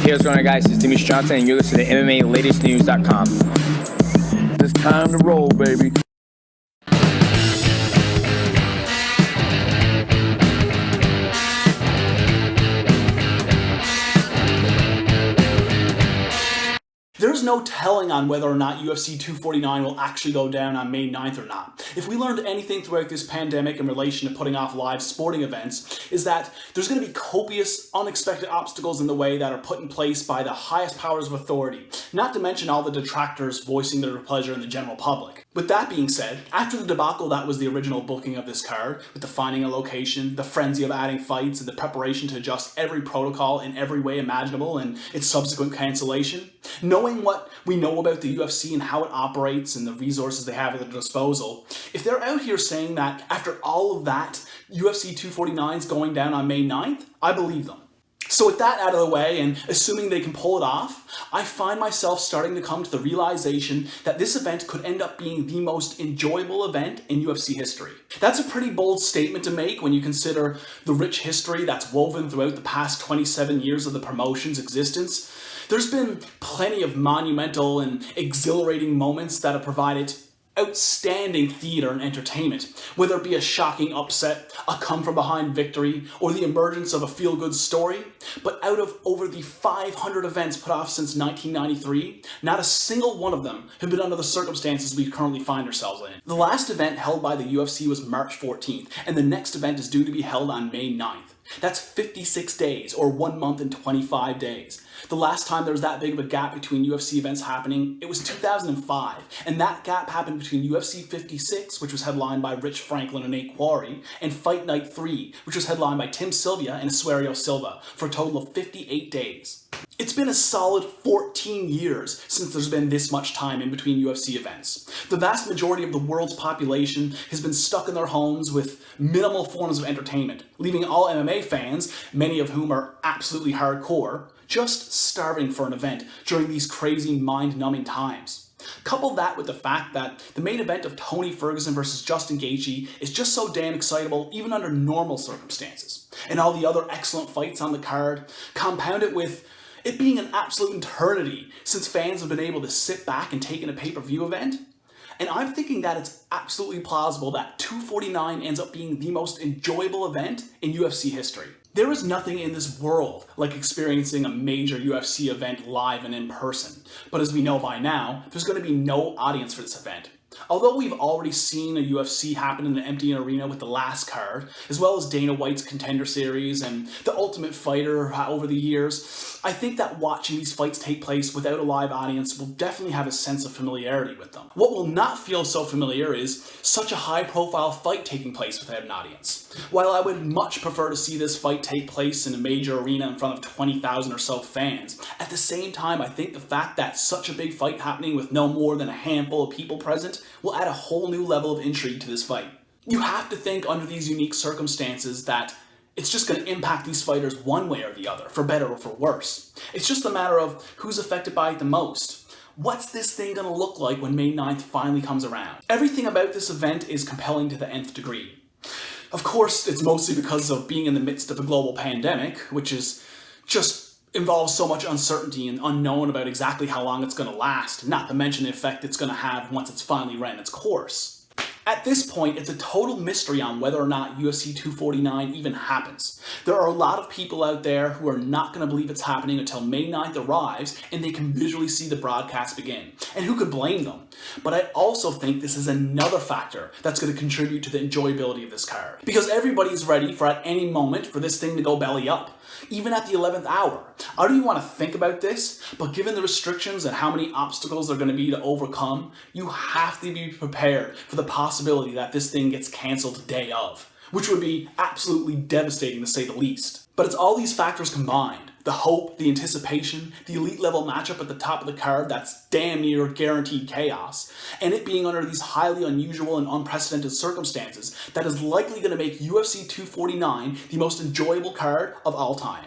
Hey, what's going on, guys? It's Dimitri Johnson, and you're listening to MMALatestNews.com. It's time to roll, baby. There's no telling on whether or not UFC 249 will actually go down on May 9th or not. If we learned anything throughout this pandemic in relation to putting off live sporting events, is that there's going to be copious, unexpected obstacles in the way that are put in place by the highest powers of authority, not to mention all the detractors voicing their pleasure in the general public. With that being said, after the debacle that was the original booking of this card, with the finding a location, the frenzy of adding fights, and the preparation to adjust every protocol in every way imaginable and its subsequent cancellation, knowing what we know about the UFC and how it operates and the resources they have at their disposal, if they're out here saying that after all of that, UFC 249 is going down on May 9th, I believe them. So with that out of the way, and assuming they can pull it off, I find myself starting to come to the realization that this event could end up being the most enjoyable event in UFC history. That's a pretty bold statement to make when you consider the rich history that's woven throughout the past 27 years of the promotion's existence. There's been plenty of monumental and exhilarating moments that have provided outstanding theater and entertainment, whether it be a shocking upset, a come-from-behind victory, or the emergence of a feel-good story. But out of over the 500 events put off since 1993, not a single one of them have been under the circumstances we currently find ourselves in. The last event held by the UFC was March 14th, and the next event is due to be held on May 9th. That's 56 days, or 1 month and 25 days. The last time there was that big of a gap between UFC events happening, it was 2005, and that gap happened between UFC 56, which was headlined by Rich Franklin and Nate Quarry, and Fight Night 3, which was headlined by Tim Sylvia and Asuero Silva, for a total of 58 days. It's been a solid 14 years since there's been this much time in between UFC events. The vast majority of the world's population has been stuck in their homes with minimal forms of entertainment, leaving all MMA fans, many of whom are absolutely hardcore, just starving for an event during these crazy mind-numbing times. Couple that with the fact that the main event of Tony Ferguson versus Justin Gaethje is just so damn excitable even under normal circumstances. And all the other excellent fights on the card, compound it with it being an absolute eternity since fans have been able to sit back and take in a pay-per-view event. And I'm thinking that it's absolutely plausible that 249 ends up being the most enjoyable event in UFC history. There is nothing in this world like experiencing a major UFC event live and in person. But as we know by now, there's going to be no audience for this event. Although we've already seen a UFC happen in an empty arena with the last card, as well as Dana White's Contender Series and The Ultimate Fighter over the years, I think that watching these fights take place without a live audience will definitely have a sense of familiarity with them. What will not feel so familiar is such a high-profile fight taking place without an audience. While I would much prefer to see this fight take place in a major arena in front of 20,000 or so fans, at the same time I think the fact that such a big fight happening with no more than a handful of people present will add a whole new level of intrigue to this fight. You have to think under these unique circumstances that it's just going to impact these fighters one way or the other, for better or for worse. It's just a matter of who's affected by it the most. What's this thing going to look like when May 9th finally comes around? Everything about this event is compelling to the nth degree. Of course, it's mostly because of being in the midst of a global pandemic, which is just involves so much uncertainty and unknown about exactly how long it's going to last, not to mention the effect it's going to have once it's finally ran its course. At this point, it's a total mystery on whether or not UFC 249 even happens. There are a lot of people out there who are not going to believe it's happening until May 9th arrives and they can visually see the broadcast begin. And who could blame them? But I also think this is another factor that's going to contribute to the enjoyability of this card. Because everybody's ready for at any moment for this thing to go belly up. Even at the 11th hour. I don't even want to think about this, but given the restrictions and how many obstacles there are going to be to overcome, you have to be prepared for the possibility that this thing gets cancelled day of, which would be absolutely devastating to say the least. But it's all these factors combined. The hope, the anticipation, the elite level matchup at the top of the card that's damn near guaranteed chaos, and it being under these highly unusual and unprecedented circumstances that is likely going to make UFC 249 the most enjoyable card of all time.